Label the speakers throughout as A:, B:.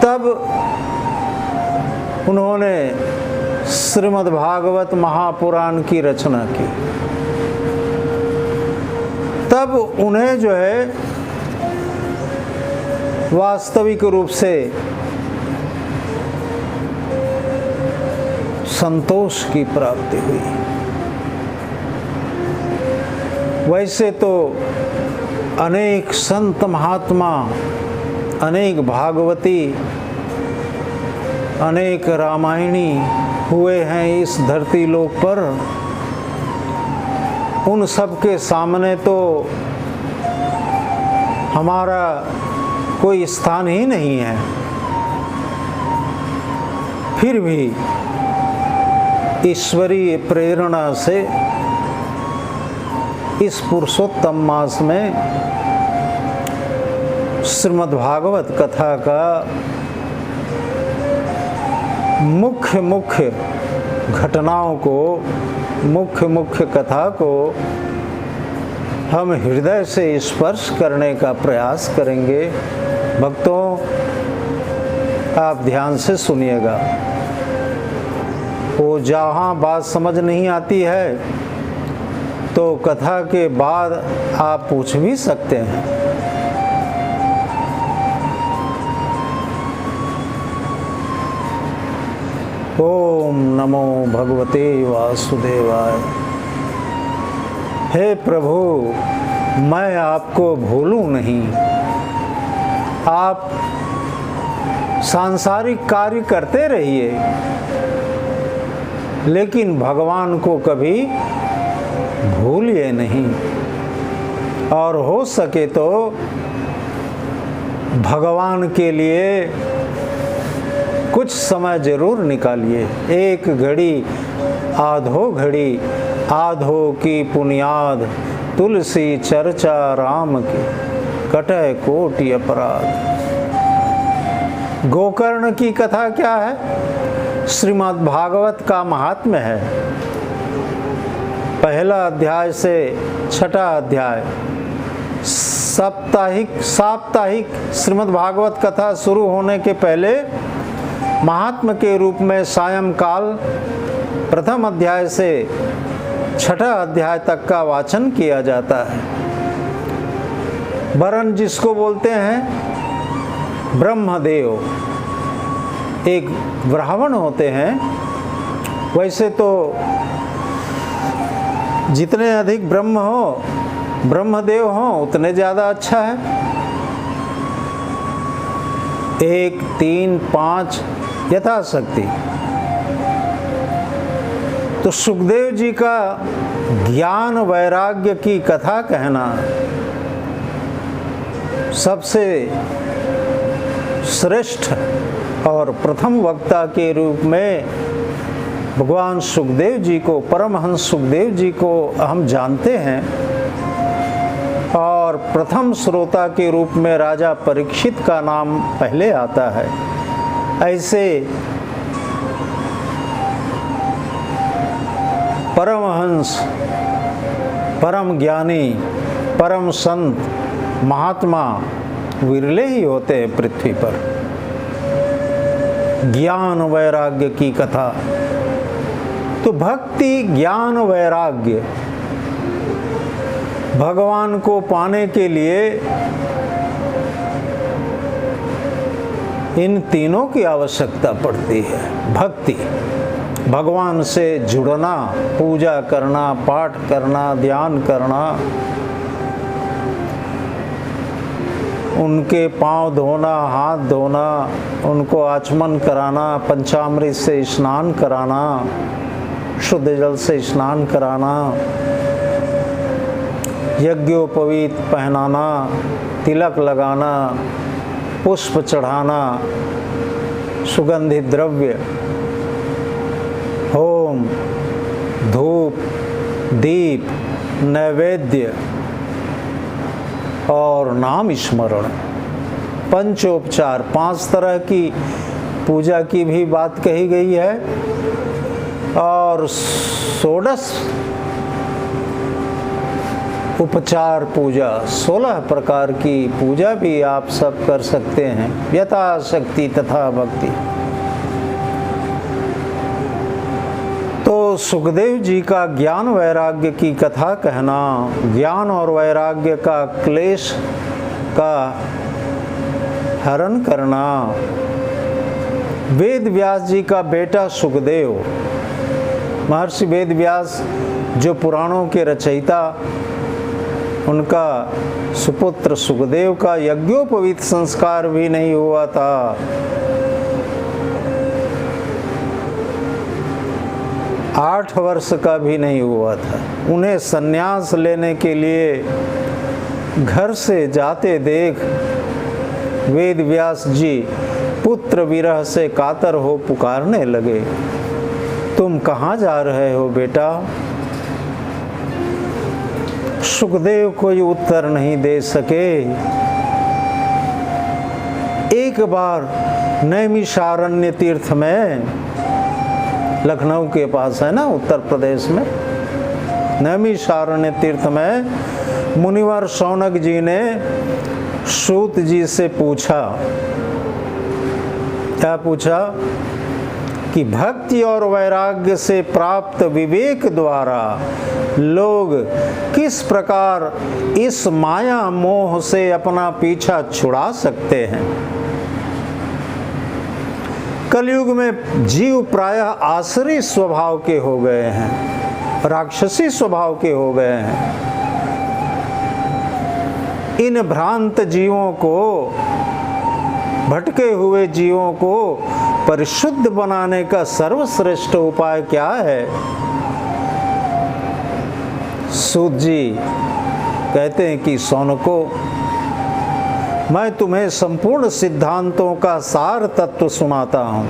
A: तब उन्होंने श्रीमद्भागवत महापुराण की रचना की। तब उन्हें जो है वास्तविक रूप से संतोष की प्राप्ति हुई। वैसे तो अनेक संत महात्मा, अनेक भागवती, अनेक रामायणी हुए हैं इस धरती लोक पर। उन सब के सामने तो हमारा कोई स्थान ही नहीं है। फिर भी ईश्वरीय प्रेरणा से इस पुरुषोत्तम मास में श्रीमद्भागवत कथा का मुख्य घटनाओं को, मुख्य कथा को हम हृदय से स्पर्श करने का प्रयास करेंगे। भक्तों, आप ध्यान से सुनिएगा। वो जहाँ बात समझ नहीं आती है तो कथा के बाद आप पूछ भी सकते हैं। ओम नमो भगवते वासुदेवाय। हे प्रभु, मैं आपको भूलूं नहीं। आप सांसारिक कार्य करते रहिए, लेकिन भगवान को कभी भूलिए नहीं। और हो सके तो भगवान के लिए कुछ समय जरूर निकालिए। एक घड़ी आधो घड़ी, आधो की पुनियाद, तुलसी चर्चा राम की, कटय कोटि अपराध। गोकर्ण की कथा क्या है? श्रीमद् भागवत का महात्म्य है। पहला अध्याय से छठा अध्याय साप्ताहिक श्रीमद् भागवत कथा शुरू होने के पहले महात्म्य के रूप में सायंकाल प्रथम अध्याय से छठा अध्याय तक का वाचन किया जाता है। वरण जिसको बोलते हैं ब्रह्मदेव, एक ब्राह्मण होते हैं। वैसे तो जितने अधिक ब्रह्मदेव हो उतने ज़्यादा अच्छा है। 1, 3, 5 यथाशक्ति। तो सुखदेव जी का ज्ञान वैराग्य की कथा कहना सबसे श्रेष्ठ और प्रथम वक्ता के रूप में भगवान सुखदेव जी को, परमहंस सुखदेव जी को हम जानते हैं। और प्रथम श्रोता के रूप में राजा परीक्षित का नाम पहले आता है। ऐसे परमहंस, परम ज्ञानी, परम संत, महात्मा विरले ही होते हैं पृथ्वी पर। ज्ञान वैराग्य की कथा। तो भक्ति, ज्ञान, वैराग्य, भगवान को पाने के लिए इन तीनों की आवश्यकता पड़ती है। भक्ति, भगवान से जुड़ना, पूजा करना, पाठ करना, ध्यान करना, उनके पांव धोना, हाथ धोना, उनको आचमन कराना, पंचामृत से स्नान कराना, शुद्ध जल से स्नान कराना, यज्ञोपवीत पहनाना, तिलक लगाना, पुष्प चढ़ाना, सुगंधित द्रव्य, होम, धूप, दीप, नैवेद्य और नाम स्मरण, पंचोपचार, 5 तरह की पूजा की भी बात कही गई है। और षोडश उपचार पूजा, 16 प्रकार की पूजा भी आप सब कर सकते हैं, यथाशक्ति तथा भक्ति। तो सुखदेव जी का ज्ञान वैराग्य की कथा कहना, ज्ञान और वैराग्य का क्लेश का हरण करना। वेद व्यास जी का बेटा सुखदेव, महर्षि वेद व्यास जो पुराणों के रचयिता, उनका सुपुत्र सुखदेव का यज्ञोपवीत संस्कार भी नहीं हुआ था। आठ वर्ष का भी नहीं हुआ था। उन्हें संन्यास लेने के लिए घर से जाते देख वेद व्यास जी पुत्र विरह से कातर हो पुकारने लगे, तुम कहाँ जा रहे हो बेटा? सुखदेव कोई उत्तर नहीं दे सके। एक बार नैमिषारण्य तीर्थ में, लखनऊ के पास है ना उत्तर प्रदेश में, नैमिषारण्य तीर्थ में मुनिवर शौनक जी ने सूत जी से पूछा, क्या पूछा कि भक्ति और वैराग्य से प्राप्त विवेक द्वारा लोग किस प्रकार इस माया मोह से अपना पीछा छुड़ा सकते हैं। कलयुग में जीव प्रायः आसुरी स्वभाव के हो गए हैं, राक्षसी स्वभाव के हो गए हैं। इन भ्रांत जीवों को, भटके हुए जीवों को परिशुद्ध बनाने का सर्वश्रेष्ठ उपाय क्या है? सूत जी कहते हैं कि शौनको, मैं तुम्हें संपूर्ण सिद्धांतों का सार तत्व सुनाता हूं।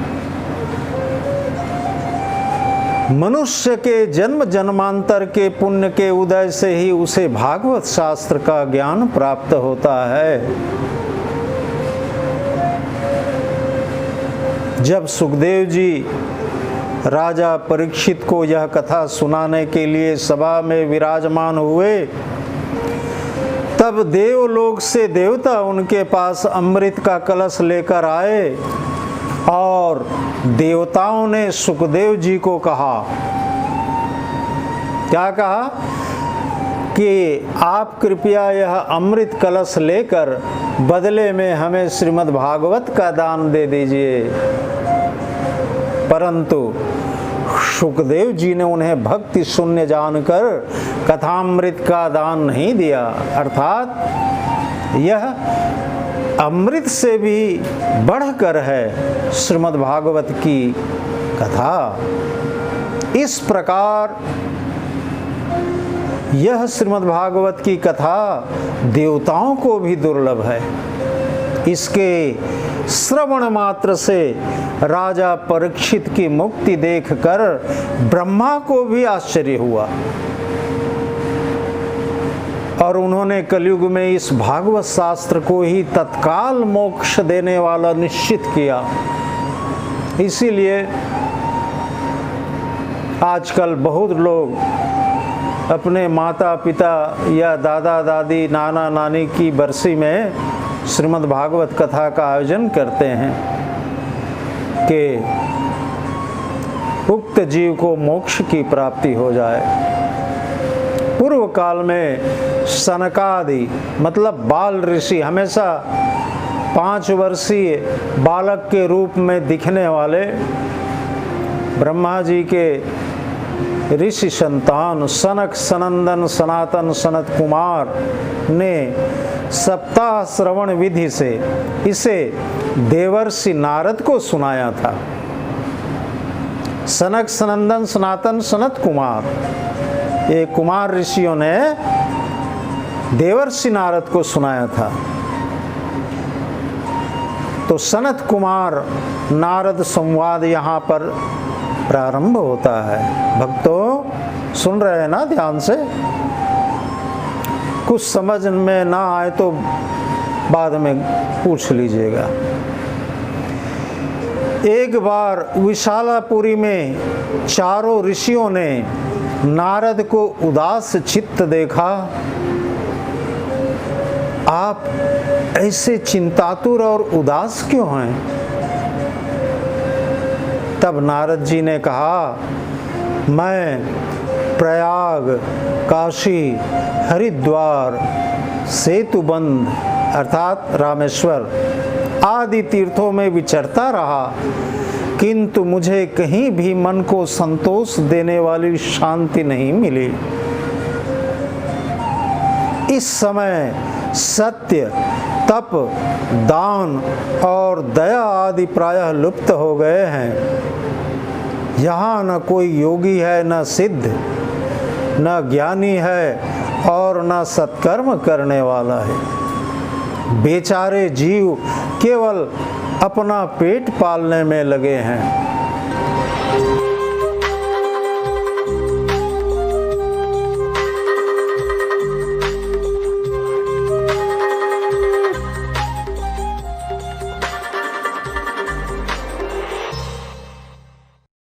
A: मनुष्य के जन्म जन्मांतर के पुण्य के उदय से ही उसे भागवत शास्त्र का ज्ञान प्राप्त होता है। जब सुखदेव जी राजा परीक्षित को यह कथा सुनाने के लिए सभा में विराजमान हुए, तब देवलोक से देवता उनके पास अमृत का कलश लेकर आए और देवताओं ने सुखदेव जी को कहा, क्या कहा कि आप कृपया यह अमृत कलश लेकर बदले में हमें श्रीमद् भागवत का दान दे दीजिए। परंतु सुखदेव जी ने उन्हें भक्ति शून्य जानकर कथामृत का दान नहीं दिया, अर्थात यह अमृत से भी बढ़कर है श्रीमद् भागवत की कथा। इस प्रकार यह श्रीमद् भागवत की कथा देवताओं को भी दुर्लभ है। इसके श्रवण मात्र से राजा परीक्षित की मुक्ति देखकर ब्रह्मा को भी आश्चर्य हुआ और उन्होंने कलयुग में इस भागवत शास्त्र को ही तत्काल मोक्ष देने वाला निश्चित किया। इसीलिए आजकल बहुत लोग अपने माता पिता या दादा दादी नाना नानी की बरसी में श्रीमद् भागवत कथा का आयोजन करते हैं कि उक्त जीव को मोक्ष की प्राप्ति हो जाए। पूर्व काल में सनकादि मतलब बाल ऋषि हमेशा 5 वर्षीय बालक के रूप में दिखने वाले ब्रह्मा जी के ऋषि संतान सनक सनंदन सनातन सनत कुमार ने सप्ताह श्रवण विधि से इसे देवर्षि नारद को सुनाया था। सनक सनंदन सनातन सनत कुमार, ये कुमार ऋषियों ने देवर्षि नारद को सुनाया था। तो सनत कुमार नारद संवाद यहाँ पर प्रारंभ होता है। भक्तों सुन रहे हैं ना ध्यान से? कुछ समझ में ना आए तो बाद में पूछ लीजिएगा। एक बार विशालापुरी में चारों ऋषियों ने नारद को उदास चित्त देखा आप ऐसे चिंतातुर और उदास क्यों हैं? तब नारद जी ने कहा, मैं प्रयाग, काशी, हरिद्वार, सेतुबंध अर्थात रामेश्वर आदि तीर्थों में विचरता रहा, किंतु मुझे कहीं भी मन को संतोष देने वाली शांति नहीं मिली। इस समय सत्य, तप, दान और दया आदि प्रायः लुप्त हो गए हैं। यहाँ न कोई योगी है, न सिद्ध, न ज्ञानी है और न सत्कर्म करने वाला है। बेचारे जीव केवल अपना पेट पालने में लगे हैं।